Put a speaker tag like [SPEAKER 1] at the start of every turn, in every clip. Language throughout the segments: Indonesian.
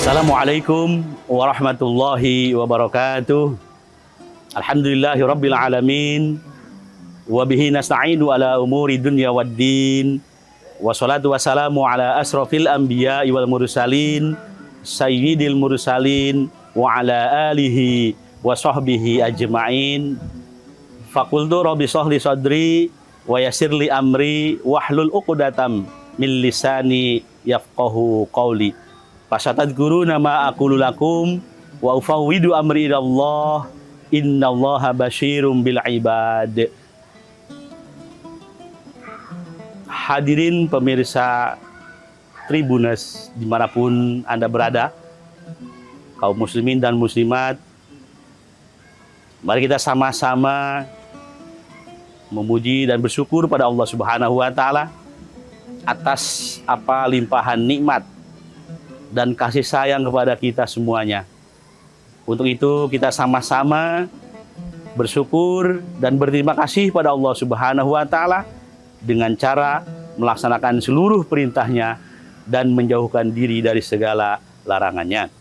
[SPEAKER 1] Assalamualaikum warahmatullahi wabarakatuh. Alhamdulillahi rabbil alamin. Wabihi nasta'inu ala umuri dunya waddin. Wassalatu wassalamu ala asrafil anbiya wal mursalin sayyidil mursalin wa ala alihi wa sahbihi ajma'in. Faqultu rabbi shrah li sadri wa yassir li amri wahlul 'uqdatam min lisani yafqahu qawli. Fasatadkuruna ma aqulu lakum wa ufawwidu amri ilallah innallaha basyirum bil ibad. Hadirin pemirsa Tribuners dimanapun Anda berada, kaum muslimin dan muslimat, mari kita sama-sama memuji dan bersyukur pada Allah Subhanahu wa Ta'ala atas apa limpahan nikmat dan kasih sayang kepada kita semuanya. Untuk itu kita sama-sama bersyukur dan berterima kasih pada Allah Subhanahu wa Ta'ala dengan cara melaksanakan seluruh perintahnya dan menjauhkan diri dari segala larangannya.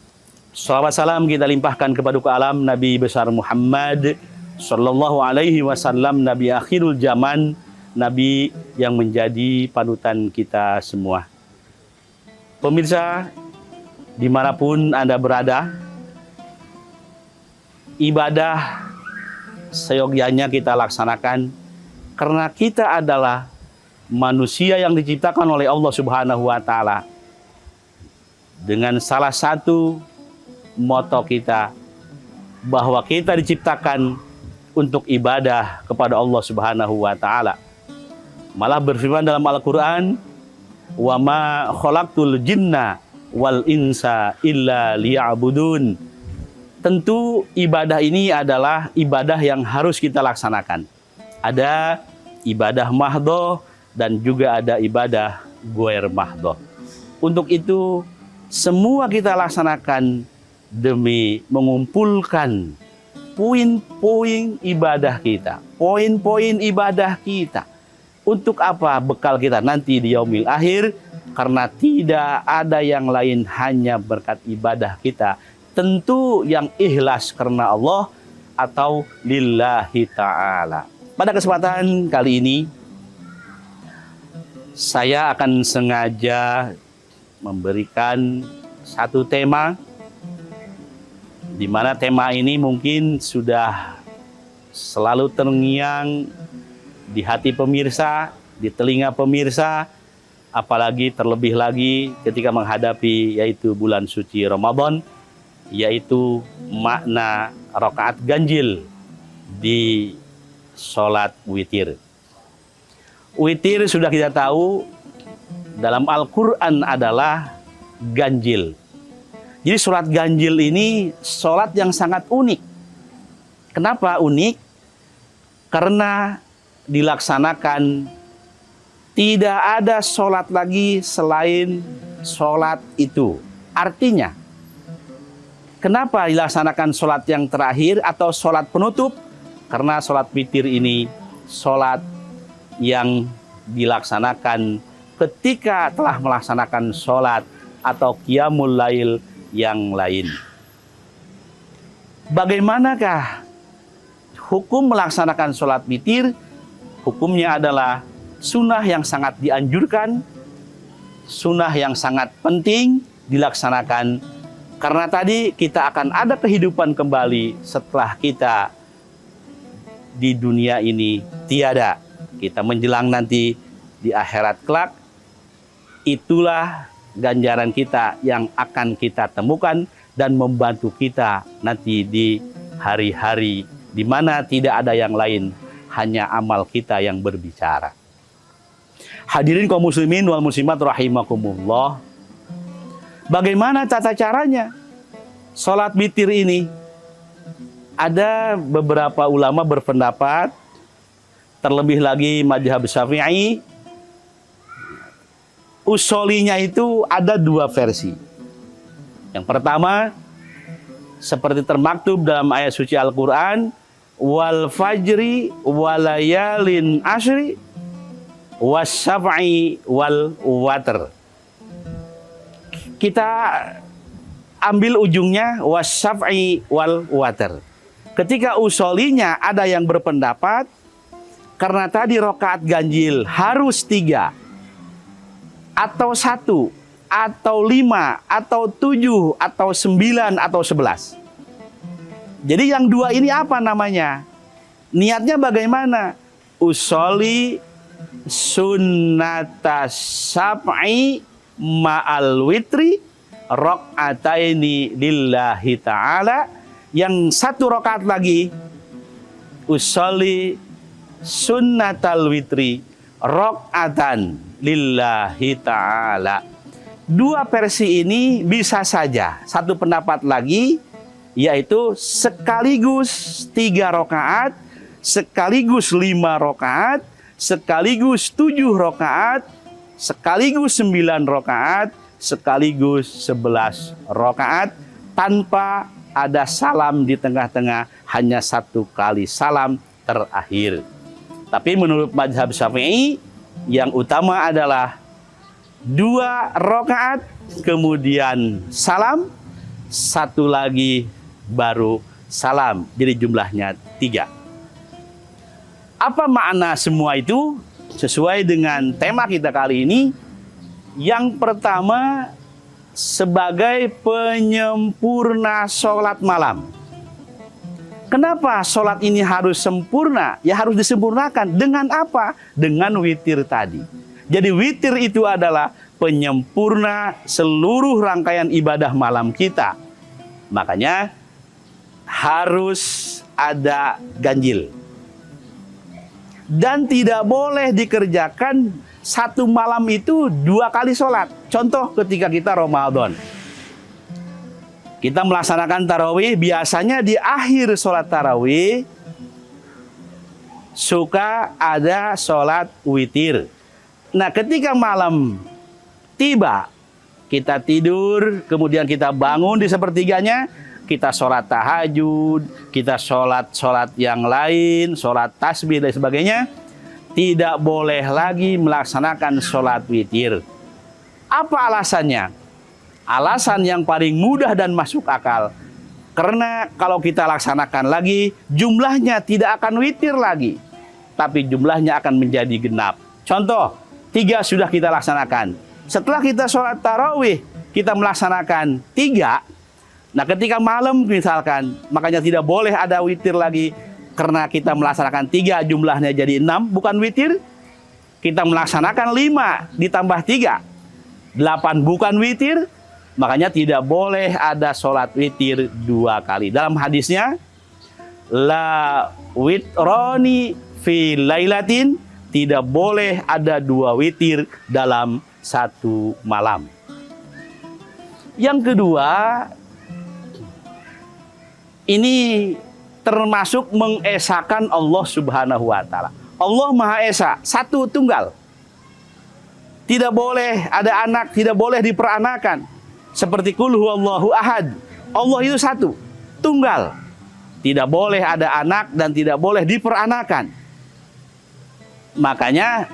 [SPEAKER 1] Salawat salam kita limpahkan kepada alam Nabi besar Muhammad sallallahu alaihi wasallam, Nabi akhirul zaman, Nabi yang menjadi panutan kita semua. Pemirsa dimanapun Anda berada, ibadah seyogyanya kita laksanakan karena kita adalah manusia yang diciptakan oleh Allah Subhanahu wa Ta'ala. Dengan salah satu moto kita bahwa kita diciptakan untuk ibadah kepada Allah Subhanahu wa Ta'ala. Malah berfirman dalam Al-Qur'an, "Wa ma khalaqtul jinna wal insa illa liya'budun." Tentu ibadah ini adalah ibadah yang harus kita laksanakan. Ada ibadah mahdhoh dan juga ada ibadah ghair mahdhoh. Untuk itu semua kita laksanakan demi mengumpulkan poin-poin ibadah kita, poin-poin ibadah kita. Untuk apa? Bekal kita nanti di yaumil akhir, karena tidak ada yang lain hanya berkat ibadah kita. Tentu yang ikhlas karena Allah atau lillahi ta'ala. Pada kesempatan kali ini, saya akan sengaja memberikan satu tema, di mana tema ini mungkin sudah selalu terngiang di hati pemirsa, di telinga pemirsa, apalagi terlebih lagi ketika menghadapi yaitu bulan suci Ramadan, yaitu makna rakaat ganjil di sholat witir. Witir sudah kita tahu dalam Al-Quran adalah ganjil. Jadi sholat ganjil ini sholat yang sangat unik. Kenapa unik? Karena dilaksanakan tidak ada sholat lagi selain sholat itu. Artinya, kenapa dilaksanakan sholat yang terakhir atau sholat penutup? Karena sholat witir ini sholat yang dilaksanakan ketika telah melaksanakan sholat atau qiyamul lail yang lain. Bagaimanakah hukum melaksanakan sholat witir? Hukumnya adalah sunnah yang sangat dianjurkan, sunnah yang sangat penting dilaksanakan. Karena tadi kita akan ada kehidupan kembali setelah kita di dunia ini tiada. Kita menjelang nanti di akhirat kelak, itulah ganjaran kita yang akan kita temukan dan membantu kita nanti di hari-hari di mana tidak ada yang lain, hanya amal kita yang berbicara. Hadirin kaum muslimin wal muslimat rahimakumullah. Bagaimana tata caranya sholat witir ini? Ada beberapa ulama berpendapat, terlebih lagi mazhab Syafi'i, usolinya itu ada dua versi. Yang pertama, seperti termaktub dalam ayat suci Al-Quran, wal fajri walayalin ashri wasyaf'i wal watr. Kita ambil ujungnya wasyaf'i wal watar. Ketika usolinya ada yang berpendapat karena tadi rokaat ganjil harus 3 atau 1 atau 5 atau 7 atau 9 atau 11. Jadi yang 2 ini apa namanya? Niatnya bagaimana? Usoli sunnata sab'i ma'al witri rok'ataini lillahi ta'ala. Yang 1 rakaat lagi usoli sunnatal witri rok'atan lillahi ta'ala. 2 versi ini bisa saja. 1 pendapat lagi yaitu sekaligus 3 rakaat, sekaligus 5 rakaat, sekaligus 7 rakaat, sekaligus 9 rakaat, sekaligus 11 rakaat tanpa ada salam di tengah-tengah, hanya 1 kali salam terakhir. Tapi menurut mazhab Syafi'i yang utama adalah 2 rakaat kemudian salam, 1 lagi baru salam. Jadi jumlahnya 3. Apa makna semua itu? Sesuai dengan tema kita kali ini, yang pertama sebagai penyempurna sholat malam. Kenapa sholat ini harus sempurna? Ya harus disempurnakan. Dengan apa? Dengan witir tadi. Jadi witir itu adalah penyempurna seluruh rangkaian ibadah malam kita. Makanya harus ada ganjil. Dan tidak boleh dikerjakan 1 malam itu 2 kali sholat. Contoh ketika kita Ramadan. Kita melaksanakan tarawih, biasanya di akhir sholat tarawih suka ada sholat witir. Nah ketika malam tiba, kita tidur, kemudian kita bangun di sepertiganya, kita sholat tahajud, kita sholat yang lain, sholat tasbih dan sebagainya. Tidak boleh lagi melaksanakan sholat witir. Apa alasannya? Alasan yang paling mudah dan masuk akal. Karena kalau kita laksanakan lagi, jumlahnya tidak akan witir lagi. Tapi jumlahnya akan menjadi genap. Contoh, 3 sudah kita laksanakan. Setelah kita sholat tarawih, kita melaksanakan 3. Nah ketika malam misalkan, makanya tidak boleh ada witir lagi. Karena kita melaksanakan 3 jumlahnya jadi 6, bukan witir. Kita melaksanakan 5 ditambah 3, 8 bukan witir. Makanya tidak boleh ada sholat witir 2 kali. Dalam hadisnya, la witroni fi lailatin, tidak boleh ada 2 witir dalam 1 malam. Yang kedua, ini termasuk mengesahkan Allah Subhanahu wa Ta'ala. Allah Maha Esa, 1 tunggal. Tidak boleh ada anak, tidak boleh diperanakan. Seperti Qul huwallahu ahad. Allah itu 1, tunggal. Tidak boleh ada anak dan tidak boleh diperanakan. Makanya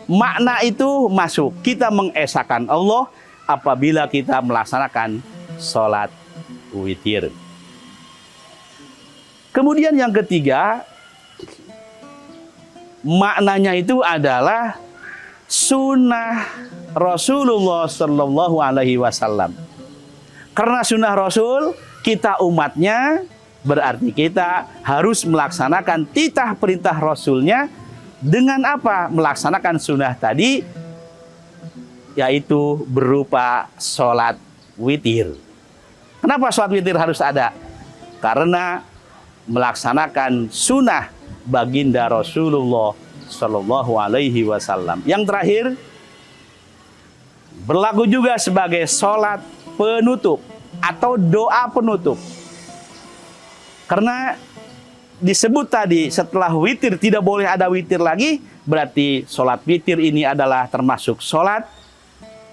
[SPEAKER 1] makna itu masuk. Kita mengesahkan Allah apabila kita melaksanakan sholat witir. Kemudian yang ketiga, maknanya itu adalah sunnah Rasulullah Sallallahu Alaihi Wasallam. Karena sunnah Rasul, kita umatnya, berarti kita harus melaksanakan titah perintah Rasulnya dengan apa? Melaksanakan sunnah tadi, yaitu berupa sholat witir. Kenapa sholat witir harus ada? Karena melaksanakan sunnah baginda Rasulullah Sallallahu Alaihi Wasallam. Yang terakhir, berlaku juga sebagai sholat penutup atau doa penutup. Karena disebut tadi setelah witir tidak boleh ada witir lagi, berarti sholat witir ini adalah termasuk sholat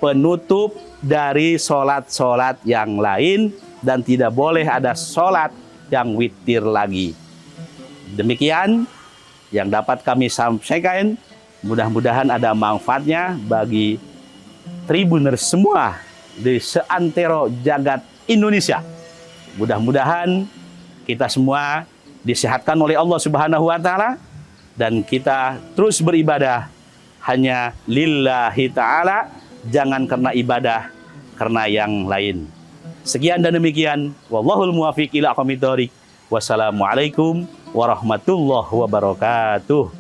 [SPEAKER 1] penutup dari sholat-sholat yang lain dan tidak boleh ada sholat yang witir lagi. Demikian yang dapat kami sampaikan. Mudah-mudahan ada manfaatnya bagi Tribuners semua di seantero jagat Indonesia. Mudah-mudahan kita semua disehatkan oleh Allah Subhanahu wa taala dan kita terus beribadah hanya lillahi ta'ala, jangan karena ibadah karena yang lain. Sekian dan demikian, wallahul muwaffiq ila aqwamit thoriq. Wassalamualaikum warahmatullahi wabarakatuh.